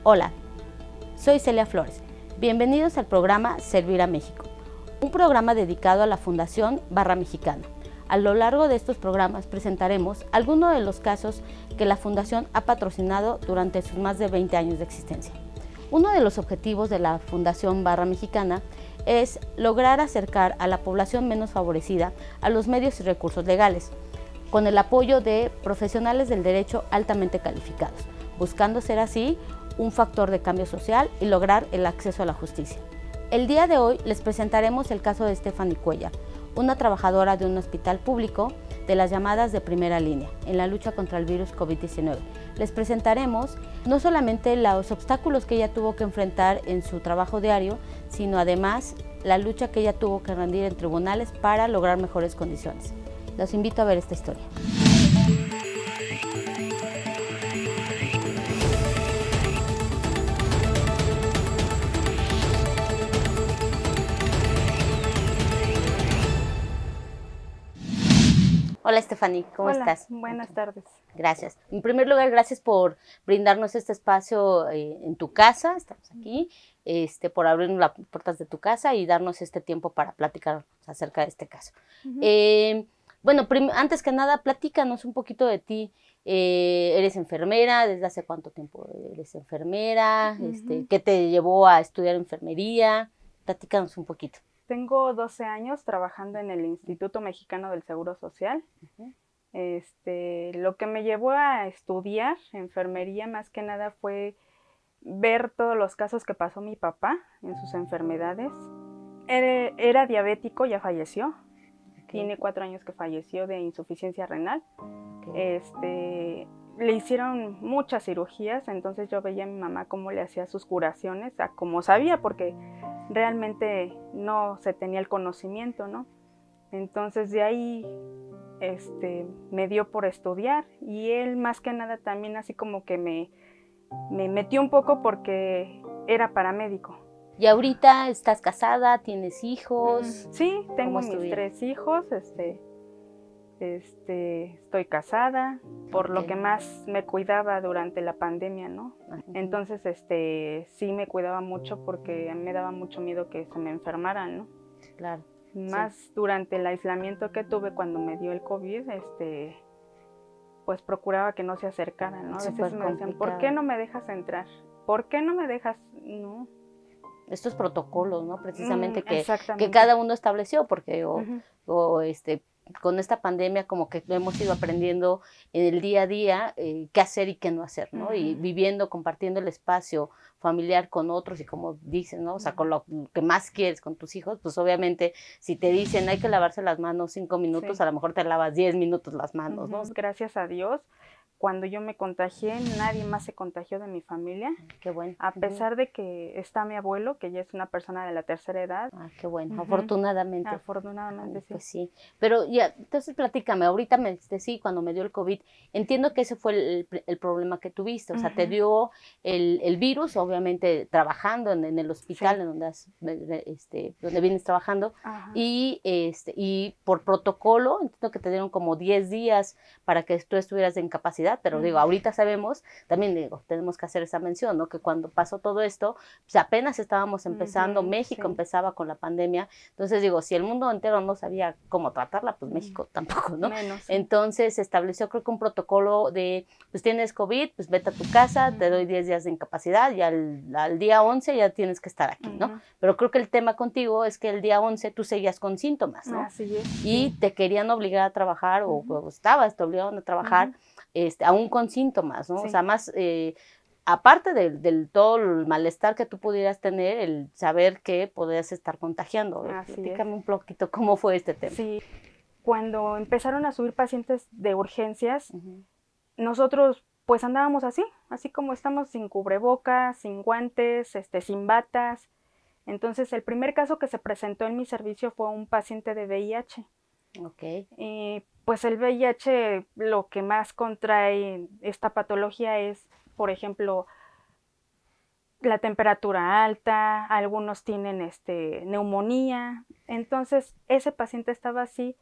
Hola, soy Celia Flores. Bienvenidos al programa Servir a México, un programa dedicado a la Fundación Barra Mexicana. A lo largo de estos programas presentaremos algunos de los casos que la Fundación ha patrocinado durante sus más de 20 años de existencia. Uno de los objetivos de la Fundación Barra Mexicana es lograr acercar a la población menos favorecida a los medios y recursos legales, con el apoyo de profesionales del derecho altamente calificados, buscando ser así un factor de cambio social y lograr el acceso a la justicia. El día de hoy les presentaremos el caso de Stephanie Cuellar, una trabajadora de un hospital público de las llamadas de primera línea en la lucha contra el virus COVID-19. Les presentaremos no solamente los obstáculos que ella tuvo que enfrentar en su trabajo diario, sino además la lucha que ella tuvo que rendir en tribunales para lograr mejores condiciones. Los invito a ver esta historia. Hola Stephanie, ¿cómo estás? Buenas tardes. Gracias. En primer lugar, gracias por brindarnos este espacio en tu casa, estamos aquí, por abrirnos las puertas de tu casa y darnos este tiempo para platicar acerca de este caso. Bueno, antes que nada, platícanos un poquito de ti. ¿Eres enfermera? ¿Desde hace cuánto tiempo eres enfermera? ¿Qué te llevó a estudiar enfermería? Platícanos un poquito. Tengo 12 años trabajando en el Instituto Mexicano del Seguro Social. Lo que me llevó a estudiar enfermería más que nada fue ver todos los casos que pasó mi papá en sus enfermedades. Era diabético, ya falleció. Tiene 4 años que falleció de insuficiencia renal. Le hicieron muchas cirugías, entonces yo veía a mi mamá cómo le hacía sus curaciones, como sabía, porque realmente no se tenía el conocimiento, ¿no? Entonces de ahí me dio por estudiar, y él más que nada también así como que me metió un poco porque era paramédico. ¿Y ahorita estás casada? ¿Tienes hijos? Sí, tengo mis 3 hijos, estoy casada, por lo que más me cuidaba durante la pandemia, ¿no? Entonces, sí me cuidaba mucho porque me daba mucho miedo que se me enfermaran, ¿no? Claro. Más durante el aislamiento que tuve cuando me dio el COVID, pues procuraba que no se acercaran, ¿no? A veces me decían, ¿por qué no me dejas entrar? ¿Por qué no me dejas? No. Estos protocolos, ¿no? Precisamente que cada uno estableció, porque con esta pandemia como que hemos ido aprendiendo en el día a día qué hacer y qué no hacer, ¿no? Y viviendo, compartiendo el espacio familiar con otros y como dicen, ¿no? O sea, con lo que más quieres con tus hijos, pues obviamente si te dicen hay que lavarse las manos 5 minutos, a lo mejor te lavas 10 minutos las manos, ¿no? Gracias a Dios, cuando yo me contagié, nadie más se contagió de mi familia. Qué bueno. A pesar de que está mi abuelo, que ya es una persona de la tercera edad. Qué bueno, afortunadamente. Afortunadamente, sí. Pues sí. Pero ya, entonces platícame, ahorita me dijiste, sí, cuando me dio el COVID, entiendo que ese fue el problema que tuviste, o sea, te dio el virus, obviamente trabajando en el hospital, en donde vienes trabajando, y por protocolo, entiendo que te dieron como 10 días para que tú estuvieras de incapacidad, pero digo, ahorita sabemos, también digo, tenemos que hacer esa mención, ¿no? Que cuando pasó todo esto, pues apenas estábamos empezando, México empezaba con la pandemia, entonces digo, si el mundo entero no sabía cómo tratarla, pues México tampoco, ¿no? Menos. Entonces se estableció creo que un protocolo de, pues tienes COVID, pues vete a tu casa, te doy 10 días de incapacidad y al día 11 ya tienes que estar aquí, ¿no? Pero creo que el tema contigo es que el día 11 tú seguías con síntomas, ¿no? Así es. Y te querían obligar a trabajar o te obligaban a trabajar aún con síntomas, ¿no? O sea, más... aparte del todo el malestar que tú pudieras tener, el saber que podías estar contagiando. Platícame un poquito cómo fue este tema. Sí, cuando empezaron a subir pacientes de urgencias, nosotros pues andábamos así como estamos, sin cubrebocas, sin guantes, sin batas. Entonces el primer caso que se presentó en mi servicio fue un paciente de VIH. Pues el VIH, lo que más contrae esta patología es, por ejemplo, la temperatura alta, algunos tienen neumonía. Entonces ese paciente estaba así,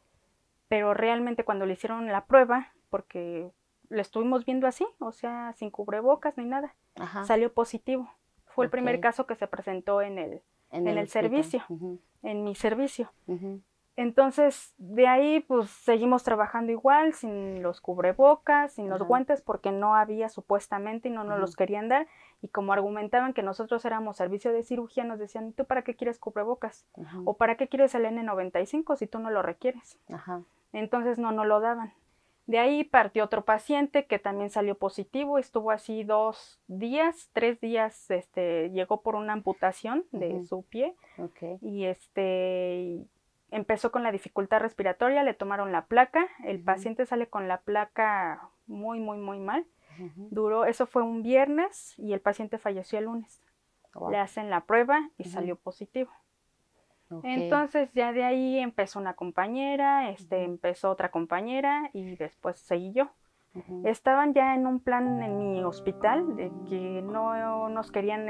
pero realmente cuando le hicieron la prueba, porque lo estuvimos viendo así, o sea, sin cubrebocas ni nada. Ajá. Salió positivo. Fue el primer Ok. caso que se presentó en el hospital. servicio, Ujú, en mi servicio. ujú. Entonces, de ahí, pues, seguimos trabajando igual, sin los cubrebocas, sin los Ajá. guantes, porque no había supuestamente y no nos Ujú. los querían dar. Y como argumentaban que nosotros éramos servicio de cirugía, nos decían, ¿tú para qué quieres cubrebocas? Ujú. ¿O para qué quieres el N95 si tú no lo requieres? Ajá. Entonces, no nos lo daban. De ahí partió otro paciente que también salió positivo, estuvo así 2 días, 3 días, llegó por una amputación de Ujú. su pie Ok. y empezó con la dificultad respiratoria, le tomaron la placa, el Ujú. paciente sale con la placa muy, muy, muy mal. Ujú. Eso fue un viernes y el paciente falleció el lunes. Wow. Le hacen la prueba y Ujú. salió positivo. Ok. Entonces ya de ahí empezó una compañera, empezó otra compañera y después seguí yo. Ujú. Estaban ya en un plan en mi hospital de que no nos querían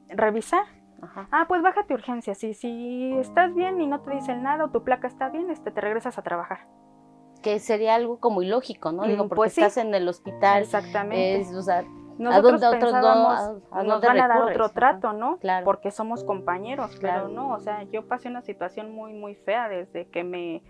revisar. Ajá. Pues bájate urgencias, si estás bien y no te dicen nada o tu placa está bien, te regresas a trabajar. Que sería algo como ilógico, ¿no? Digo, porque Pues sí, estás en el hospital, exactamente. o sea, ¿a Nosotros dónde otros no, pensábamos, a nos dónde van a dar recurres? otro Ajá. trato, ¿no? Claro. Porque somos compañeros, Claro. pero no, o sea, yo pasé una situación muy, muy fea desde que me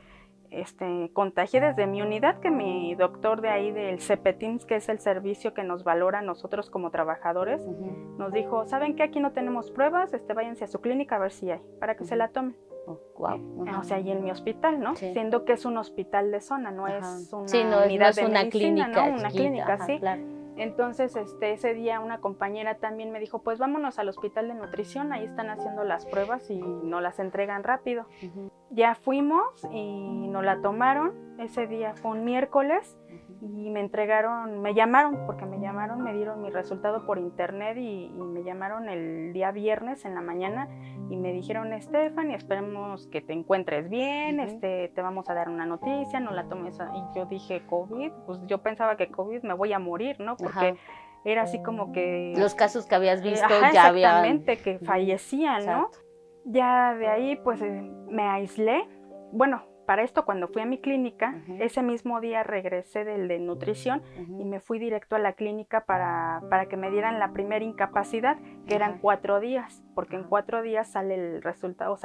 contagié desde mi unidad, que mi doctor de ahí del CEPETIMS, que es el servicio que nos valora a nosotros como trabajadores, Ujú. nos dijo, ¿saben qué? Aquí no tenemos pruebas, váyanse a su clínica a ver si hay, para que se la tomen. Oh, wow. O sea, y en mi hospital, ¿no? Sí. Siendo que es un hospital de zona, no Ajá. es una Sí, no unidad es de una medicina, clínica ¿no? Una chiquita. clínica, Ajá, sí. claro. Entonces, ese día una compañera también me dijo, pues vámonos al hospital de nutrición, ahí están haciendo las pruebas y nos las entregan rápido. Ujú. Ya fuimos y nos la tomaron, ese día fue un miércoles y me llamaron, porque me llamaron, me dieron mi resultado por internet y me llamaron el día viernes en la mañana y me dijeron, Stephanie, esperemos que te encuentres bien, Ujú. te vamos a dar una noticia, no la tomes. Y yo dije, COVID, pues yo pensaba que COVID me voy a morir, ¿no? Porque Ajá. era así como que... Los casos que habías visto Ajá, ya habían... exactamente, que fallecían, ¿no? Exacto. Ya de ahí pues me aislé. Bueno, para esto cuando fui a mi clínica, Ujú. ese mismo día regresé del de nutrición Ujú. y me fui directo a la clínica para que me dieran la primera incapacidad, que eran Ajá. 4 días, porque en 4 días salía el resultado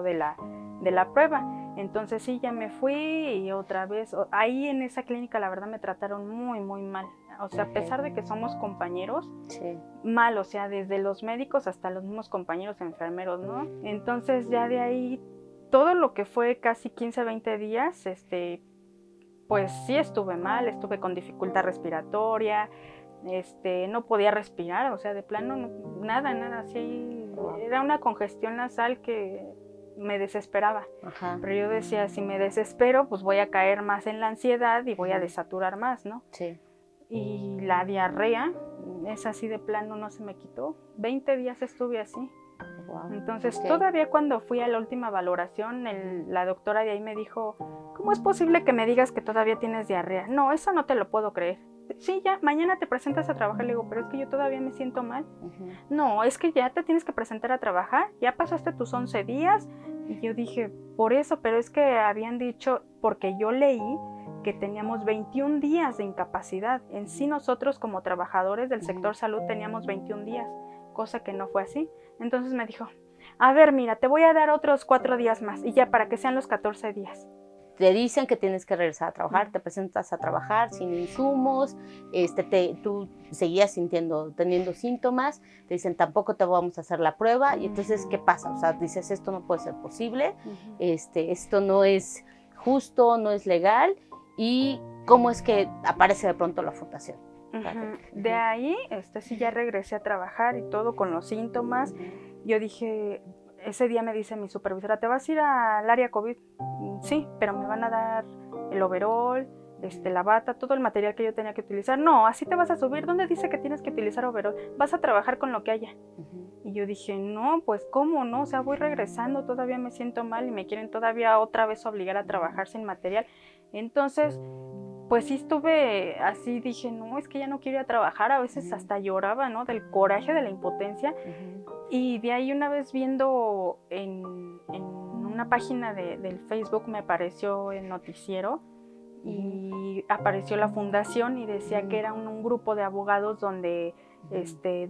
de la prueba. Entonces sí, ya me fui y otra vez, ahí en esa clínica la verdad me trataron muy, muy mal. O sea, a pesar de que somos compañeros, Sí. mal, o sea, desde los médicos hasta los mismos compañeros enfermeros, ¿no? Entonces ya de ahí, todo lo que fue casi 15, 20 días, pues sí estuve mal, estuve con dificultad respiratoria, no podía respirar, o sea, de plano, nada, así, era una congestión nasal que me desesperaba. Ajá. Pero yo decía, si me desespero, pues voy a caer más en la ansiedad y voy a desaturar más, ¿no? Sí. Y la diarrea, es así de plano, no se me quitó. 20 días estuve así. Wow. Entonces, Ok. todavía cuando fui a la última valoración, la doctora de ahí me dijo, ¿cómo es posible que me digas que todavía tienes diarrea? No, eso no te lo puedo creer. Sí, ya, mañana te presentas a trabajar. Le digo, pero es que yo todavía me siento mal. Ujú. No, es que ya te tienes que presentar a trabajar, ya pasaste tus 11 días. Y yo dije, por eso, pero es que habían dicho, porque yo leí que teníamos 21 días de incapacidad. En sí nosotros como trabajadores del sector salud teníamos 21 días, cosa que no fue así. Entonces me dijo, a ver, mira, te voy a dar otros 4 días más y ya para que sean los 14 días. Te dicen que tienes que regresar a trabajar, te presentas a trabajar sin insumos, tú seguías teniendo síntomas, te dicen tampoco te vamos a hacer la prueba y entonces ¿qué pasa? O sea, dices esto no puede ser posible, esto no es justo, no es legal y ¿cómo es que aparece de pronto la fundación? De ahí, sí ya regresé a trabajar y todo con los síntomas. Yo dije, ese día me dice mi supervisora, ¿te vas a ir al área COVID? Sí, pero me van a dar el overol, la bata, todo el material que yo tenía que utilizar. No, así te vas a subir. ¿Dónde dice que tienes que utilizar overol? Vas a trabajar con lo que haya. Y yo dije, no, pues ¿cómo no? O sea, voy regresando, todavía me siento mal y me quieren todavía otra vez obligar a trabajar sin material. Entonces, pues sí estuve así, dije, no, es que ya no quiero ir a trabajar. A veces hasta lloraba, ¿no? Del coraje, de la impotencia. Y de ahí una vez viendo en una página del Facebook me apareció el noticiero y apareció la fundación y decía que era un grupo de abogados donde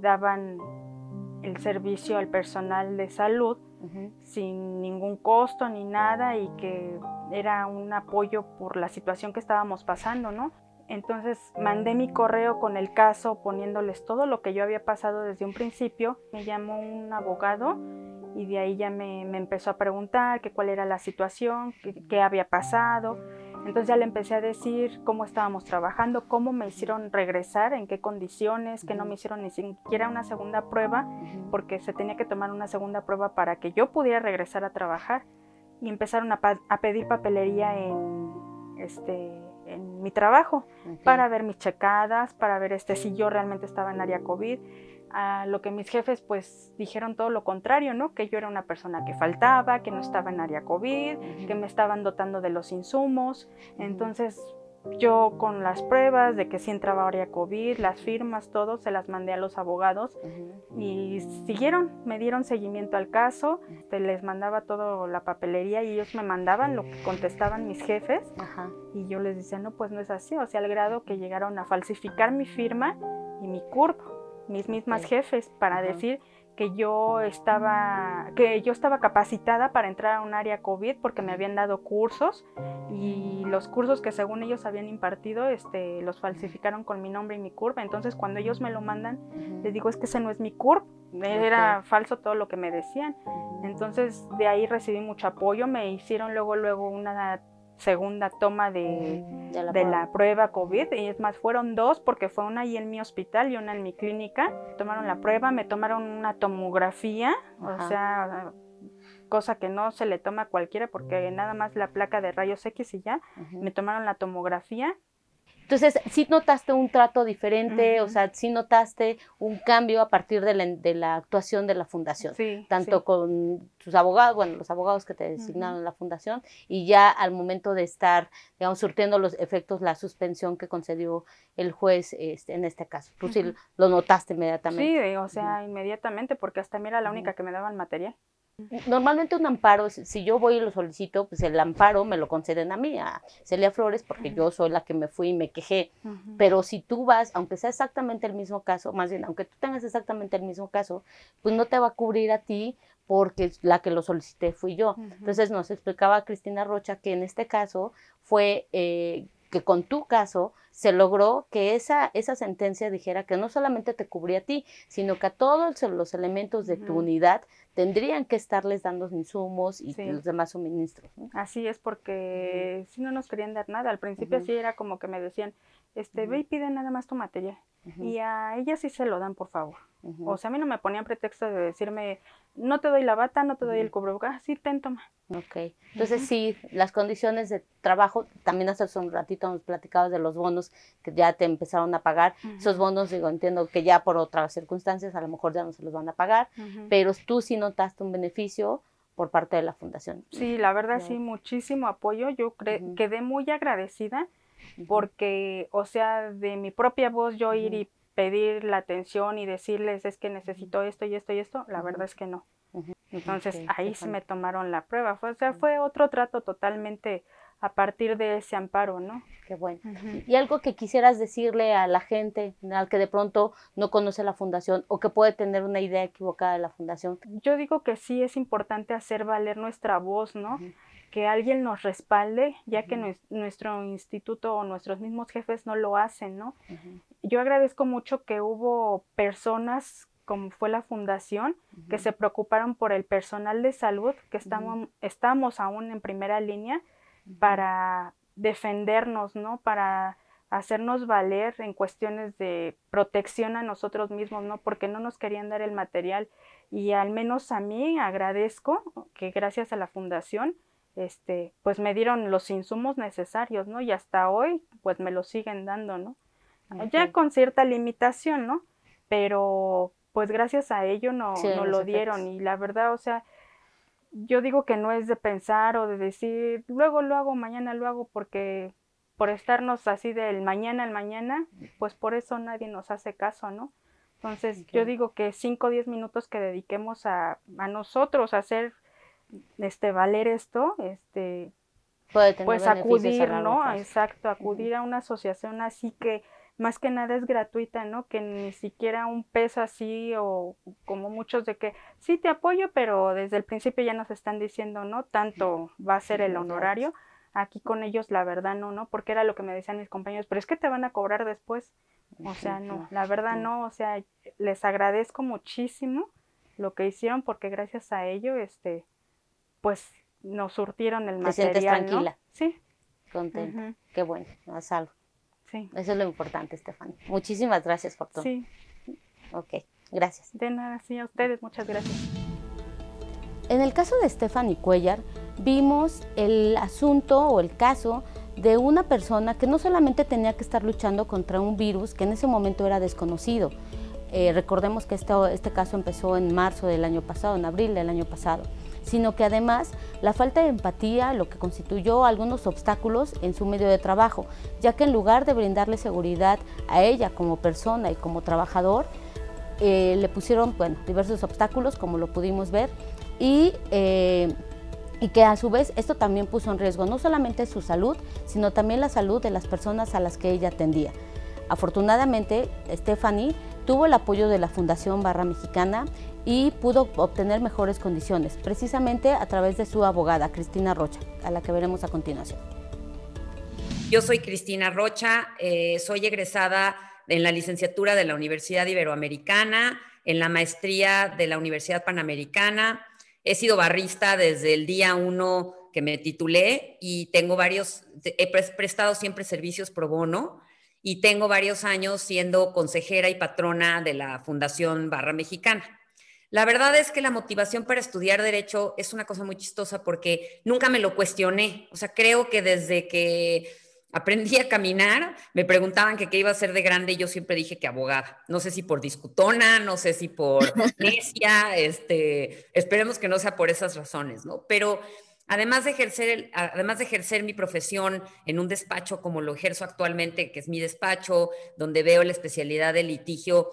daban el servicio al personal de salud sin ningún costo ni nada, y que era un apoyo por la situación que estábamos pasando, ¿no? Entonces mandé mi correo con el caso poniéndoles todo lo que yo había pasado desde un principio. Me llamó un abogado y de ahí ya me empezó a preguntar que cuál era la situación, qué había pasado. Entonces ya le empecé a decir cómo estábamos trabajando, cómo me hicieron regresar, en qué condiciones, que no me hicieron ni siquiera una segunda prueba, porque se tenía que tomar una segunda prueba para que yo pudiera regresar a trabajar. Y empezaron a pedir papelería en mi trabajo, para ver mis checadas, para ver si yo realmente estaba en área COVID. A lo que mis jefes pues dijeron todo lo contrario, ¿no? Que yo era una persona que faltaba, que no estaba en área COVID, que me estaban dotando de los insumos. Entonces yo con las pruebas de que sí entraba área COVID, las firmas, todo, se las mandé a los abogados y siguieron, me dieron seguimiento al caso. Les mandaba toda la papelería y ellos me mandaban lo que contestaban mis jefes. Y yo les decía, no, pues no es así, o sea, al grado que llegaron a falsificar mi firma y mi CURP, mis mismas jefes, para decir que yo estaba capacitada para entrar a un área COVID porque me habían dado cursos, y los cursos que según ellos habían impartido los falsificaron con mi nombre y mi CURP. Entonces cuando ellos me lo mandan, les digo, es que ese no es mi CURP, era falso todo lo que me decían. Entonces de ahí recibí mucho apoyo, me hicieron luego una segunda toma de la prueba COVID, y es más, fueron dos, porque fue una ahí en mi hospital y una en mi clínica. Tomaron la prueba, me tomaron una tomografía, o sea, cosa que no se le toma a cualquiera, porque nada más la placa de rayos X y ya. Me tomaron la tomografía. Entonces, ¿sí notaste un trato diferente? O sea, ¿sí notaste un cambio a partir de la actuación de la fundación? Sí, tanto con tus abogados, bueno, los abogados que te designaron en la fundación, y ya al momento de estar, digamos, surtiendo los efectos, la suspensión que concedió el juez en este caso. ¿Tú sí lo notaste inmediatamente? Sí, o sea, inmediatamente, porque hasta mí era la única que me daban material. Normalmente un amparo, si yo voy y lo solicito, pues el amparo me lo conceden a mí, a Celia Flores, porque yo soy la que me fui y me quejé. Pero si tú vas, aunque sea exactamente el mismo caso, más bien, aunque tú tengas exactamente el mismo caso, pues no te va a cubrir a ti, porque la que lo solicité fui yo. Entonces nos explicaba Cristina Rocha que en este caso fue que con tu caso se logró que esa sentencia dijera que no solamente te cubría a ti, sino que a todos los elementos de tu unidad tendrían que estarles dando insumos y los demás suministros, ¿no? Así es, porque si no nos querían dar nada. Al principio sí era como que me decían, ve y pide nada más tu material. Y a ella sí se lo dan, por favor. O sea, a mí no me ponían pretexto de decirme, no te doy la bata, no te doy el cubrebocas, sí, toma. Ok, entonces sí, las condiciones de trabajo, también hace un ratito hemos platicado de los bonos que ya te empezaron a pagar. Esos bonos, digo, entiendo que ya por otras circunstancias a lo mejor ya no se los van a pagar, pero tú sí notaste un beneficio por parte de la fundación. Sí, la verdad sí, muchísimo apoyo. Yo quedé muy agradecida porque, o sea, de mi propia voz yo ir y pedir la atención y decirles, es que necesito esto y esto y esto, la verdad es que no. Entonces ahí sí me tomaron la prueba. Fue otro trato totalmente a partir de ese amparo, ¿no? Qué bueno. Y algo que quisieras decirle a la gente, al que de pronto no conoce la fundación o que puede tener una idea equivocada de la fundación. Yo digo que sí es importante hacer valer nuestra voz, ¿no? Que alguien nos respalde, ya que nuestro instituto o nuestros mismos jefes no lo hacen, ¿no? Yo agradezco mucho que hubo personas, como fue la fundación, que se preocuparon por el personal de salud, que estamos aún en primera línea para defendernos, ¿no? Para hacernos valer en cuestiones de protección a nosotros mismos, ¿no? Porque no nos querían dar el material, y al menos a mí agradezco que gracias a la fundación pues me dieron los insumos necesarios, ¿no? Y hasta hoy pues me los siguen dando, ¿no? Ya con cierta limitación, ¿no? Pero pues gracias a ello nos lo dieron. Y la verdad, o sea, yo digo que no es de pensar o de decir, luego lo hago, mañana lo hago, porque por estarnos así del mañana al mañana, pues por eso nadie nos hace caso, ¿no? Entonces yo digo que 5 o 10 minutos que dediquemos a nosotros a hacer valer esto, Puede tener pues beneficios a acudir, largo ¿no? plazo. Exacto, acudir a una asociación así que más que nada es gratuita, ¿no? Que ni siquiera un peso así o como muchos de que sí te apoyo, pero desde el principio ya nos están diciendo, ¿no? Tanto va a ser el honorario. Aquí con ellos la verdad no, ¿no? Porque era lo que me decían mis compañeros, pero es que te van a cobrar después. O sea, no, la verdad no, o sea, les agradezco muchísimo lo que hicieron porque gracias a ello, pues nos surtieron el ¿Te sientes material, ¿no? tranquila? Sí. Contenta. Ujú. Qué bueno, a salvo. Sí. Eso es lo importante, Stephanie. Muchísimas gracias por todo. Sí. Ok, gracias. De nada, sí, a ustedes, muchas gracias. En el caso de Stephanie Cuellar, vimos el asunto o el caso de una persona que no solamente tenía que estar luchando contra un virus que en ese momento era desconocido. Recordemos que este caso empezó en marzo del año pasado, en abril del año pasado, sino que además la falta de empatía lo que constituyó algunos obstáculos en su medio de trabajo, ya que en lugar de brindarle seguridad a ella como persona y como trabajador, le pusieron diversos obstáculos, como lo pudimos ver, y que a su vez esto también puso en riesgo no solamente su salud, sino también la salud de las personas a las que ella atendía. Afortunadamente, Stephanie tuvo el apoyo de la Fundación Barra Mexicana y pudo obtener mejores condiciones, precisamente a través de su abogada, Cristina Rocha, a la que veremos a continuación. Yo soy Cristina Rocha, soy egresada en la licenciatura de la Universidad Iberoamericana, en la maestría de la Universidad Panamericana. He sido barrista desde el día 1 que me titulé y he prestado siempre servicios pro bono y tengo varios años siendo consejera y patrona de la Fundación Barra Mexicana. La verdad es que la motivación para estudiar Derecho es una cosa muy chistosa porque nunca me lo cuestioné. O sea, creo que desde que aprendí a caminar, me preguntaban que qué iba a ser de grande y yo siempre dije que abogada. No sé si por discutona, no sé si por necia, esperemos que no sea por esas razones, ¿no? Pero además de ejercer mi profesión en un despacho como lo ejerzo actualmente, que es mi despacho, donde veo la especialidad de litigio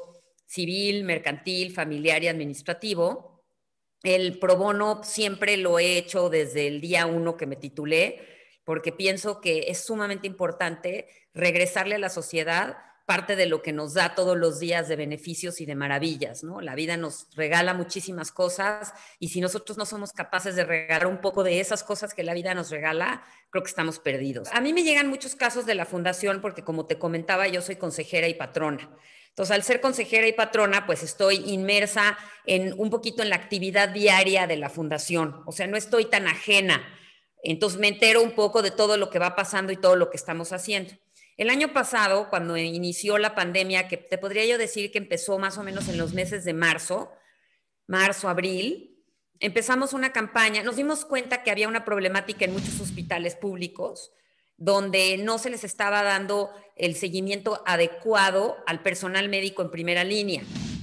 civil, mercantil, familiar y administrativo, el pro bono siempre lo he hecho desde el día 1 que me titulé, porque pienso que es sumamente importante regresarle a la sociedad parte de lo que nos da todos los días de beneficios y de maravillas, ¿no? La vida nos regala muchísimas cosas y si nosotros no somos capaces de regalar un poco de esas cosas que la vida nos regala, creo que estamos perdidos. A mí me llegan muchos casos de la fundación porque, como te comentaba, yo soy consejera y patrona. Entonces, al ser consejera y patrona, pues estoy inmersa un poquito en la actividad diaria de la fundación. O sea, no estoy tan ajena. Entonces, me entero un poco de todo lo que va pasando y todo lo que estamos haciendo. El año pasado, cuando inició la pandemia, que te podría yo decir que empezó más o menos en los meses de marzo, abril, empezamos una campaña. Nos dimos cuenta que había una problemática en muchos hospitales públicos donde no se les estaba dando el seguimiento adecuado al personal médico en primera línea.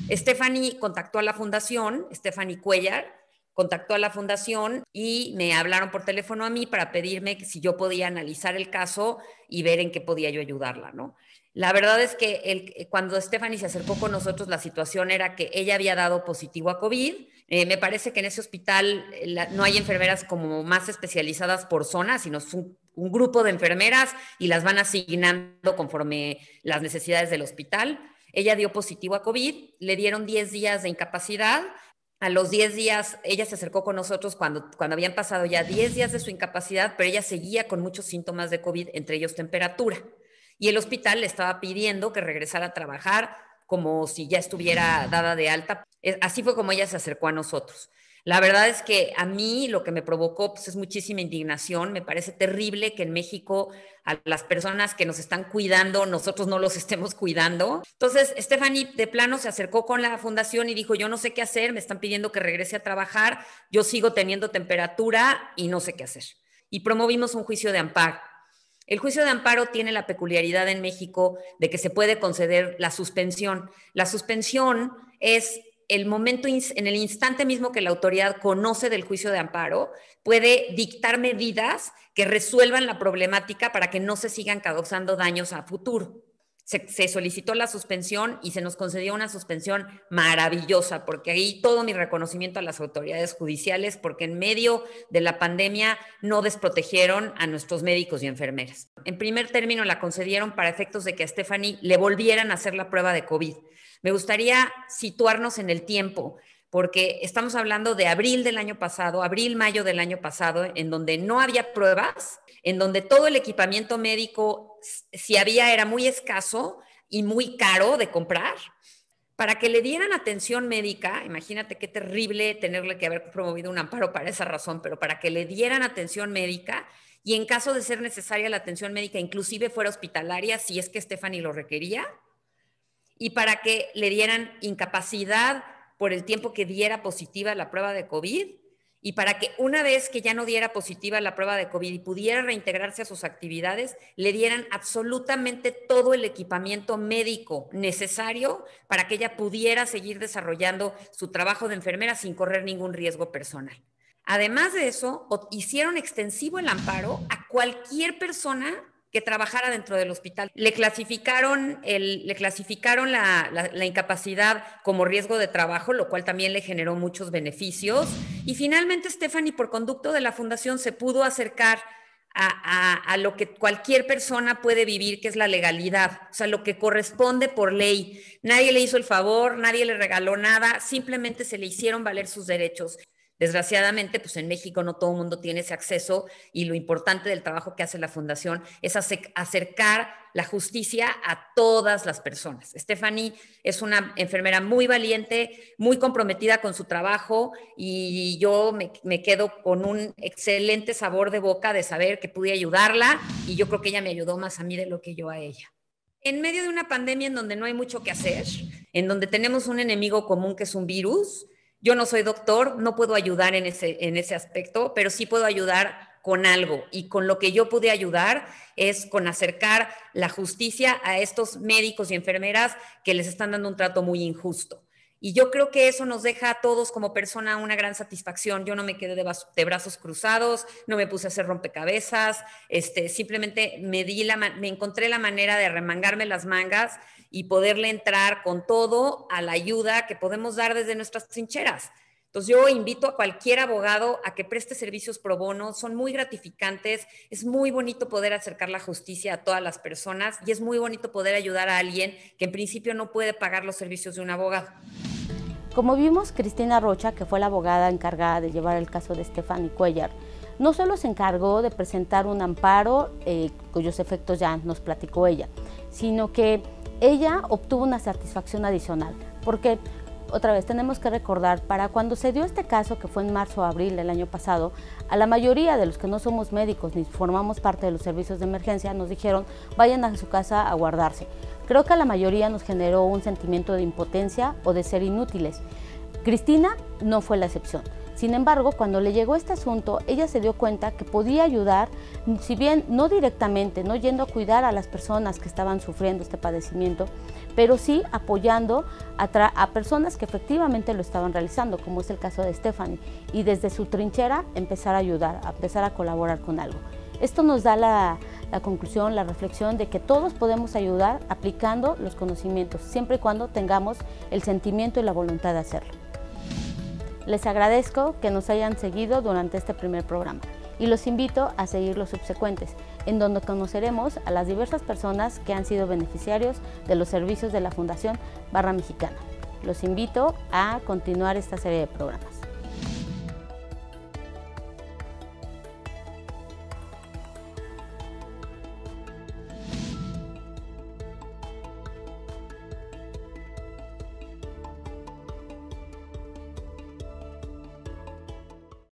Stephanie contactó a la fundación, Stephanie Cuellar, contactó a la fundación y me hablaron por teléfono a mí para pedirme si yo podía analizar el caso y ver en qué podía yo ayudarla, ¿no? La verdad es que cuando Stephanie se acercó con nosotros, la situación era que ella había dado positivo a COVID. Me parece que en ese hospital no hay enfermeras como más especializadas por zona, sino es un grupo de enfermeras y las van asignando conforme las necesidades del hospital. Ella dio positivo a COVID, le dieron 10 días de incapacidad. A los 10 días, ella se acercó con nosotros cuando habían pasado ya 10 días de su incapacidad, pero ella seguía con muchos síntomas de COVID, entre ellos temperatura. Y el hospital le estaba pidiendo que regresara a trabajar como si ya estuviera dada de alta. Así fue como ella se acercó a nosotros. La verdad es que a mí lo que me provocó pues, es muchísima indignación. Me parece terrible que en México a las personas que nos están cuidando, nosotros no los estemos cuidando. Entonces, Stephanie de plano se acercó con la fundación y dijo, yo no sé qué hacer, me están pidiendo que regrese a trabajar, yo sigo teniendo temperatura y no sé qué hacer. Y promovimos un juicio de amparo. El juicio de amparo tiene la peculiaridad en México de que se puede conceder la suspensión. La suspensión es el momento, en el instante mismo que la autoridad conoce del juicio de amparo, puede dictar medidas que resuelvan la problemática para que no se sigan causando daños a futuro. se solicitó la suspensión y se nos concedió una suspensión maravillosa, porque ahí todo mi reconocimiento a las autoridades judiciales, porque en medio de la pandemia no desprotegieron a nuestros médicos y enfermeras. En primer término la concedieron para efectos de que a Stephanie le volvieran a hacer la prueba de COVID. Me gustaría situarnos en el tiempo, porque estamos hablando de abril del año pasado, abril-mayo del año pasado, en donde no había pruebas, en donde todo el equipamiento médico, si había, era muy escaso y muy caro de comprar. Para que le dieran atención médica, imagínate qué terrible tenerle que haber promovido un amparo para esa razón, pero para que le dieran atención médica y en caso de ser necesaria la atención médica, inclusive fuera hospitalaria, si es que Stephanie lo requería, y para que le dieran incapacidad por el tiempo que diera positiva la prueba de COVID, y para que una vez que ya no diera positiva la prueba de COVID y pudiera reintegrarse a sus actividades, le dieran absolutamente todo el equipamiento médico necesario para que ella pudiera seguir desarrollando su trabajo de enfermera sin correr ningún riesgo personal. Además de eso, hicieron extensivo el amparo a cualquier persona que trabajara dentro del hospital. Le clasificaron la incapacidad como riesgo de trabajo, lo cual también le generó muchos beneficios. Y finalmente Stephanie, por conducto de la fundación, se pudo acercar a lo que cualquier persona puede vivir, que es la legalidad, o sea, lo que corresponde por ley. Nadie le hizo el favor, nadie le regaló nada, simplemente se le hicieron valer sus derechos. Desgraciadamente, pues en México no todo el mundo tiene ese acceso y lo importante del trabajo que hace la Fundación es acercar la justicia a todas las personas. Stephanie es una enfermera muy valiente, muy comprometida con su trabajo y yo me quedo con un excelente sabor de boca de saber que pude ayudarla y yo creo que ella me ayudó más a mí de lo que yo a ella. En medio de una pandemia en donde no hay mucho que hacer, en donde tenemos un enemigo común que es un virus. Yo no soy doctor, no puedo ayudar en ese aspecto, pero sí puedo ayudar con algo. Y con lo que yo pude ayudar es con acercar la justicia a estos médicos y enfermeras que les están dando un trato muy injusto. Y yo creo que eso nos deja a todos como persona una gran satisfacción. Yo no me quedé de brazos cruzados, no me puse a hacer rompecabezas, simplemente me encontré la manera de remangarme las mangas y poderle entrar con todo a la ayuda que podemos dar desde nuestras trincheras. Entonces yo invito a cualquier abogado a que preste servicios pro bono, son muy gratificantes, es muy bonito poder acercar la justicia a todas las personas y es muy bonito poder ayudar a alguien que en principio no puede pagar los servicios de un abogado. Como vimos, Cristina Rocha, que fue la abogada encargada de llevar el caso de Stephanie Cuéllar, no solo se encargó de presentar un amparo, cuyos efectos ya nos platicó ella, sino que ella obtuvo una satisfacción adicional, porque otra vez tenemos que recordar, para cuando se dio este caso, que fue en marzo o abril del año pasado, a la mayoría de los que no somos médicos ni formamos parte de los servicios de emergencia nos dijeron vayan a su casa a guardarse. Creo que a la mayoría nos generó un sentimiento de impotencia o de ser inútiles. Cristina no fue la excepción. Sin embargo, cuando le llegó este asunto, ella se dio cuenta que podía ayudar, si bien no directamente, no yendo a cuidar a las personas que estaban sufriendo este padecimiento, pero sí apoyando a personas que efectivamente lo estaban realizando, como es el caso de Stephanie, y desde su trinchera empezar a ayudar, a empezar a colaborar con algo. Esto nos da la conclusión, la reflexión de que todos podemos ayudar aplicando los conocimientos, siempre y cuando tengamos el sentimiento y la voluntad de hacerlo. Les agradezco que nos hayan seguido durante este primer programa y los invito a seguir los subsecuentes, en donde conoceremos a las diversas personas que han sido beneficiarios de los servicios de la Fundación Barra Mexicana. Los invito a continuar esta serie de programas.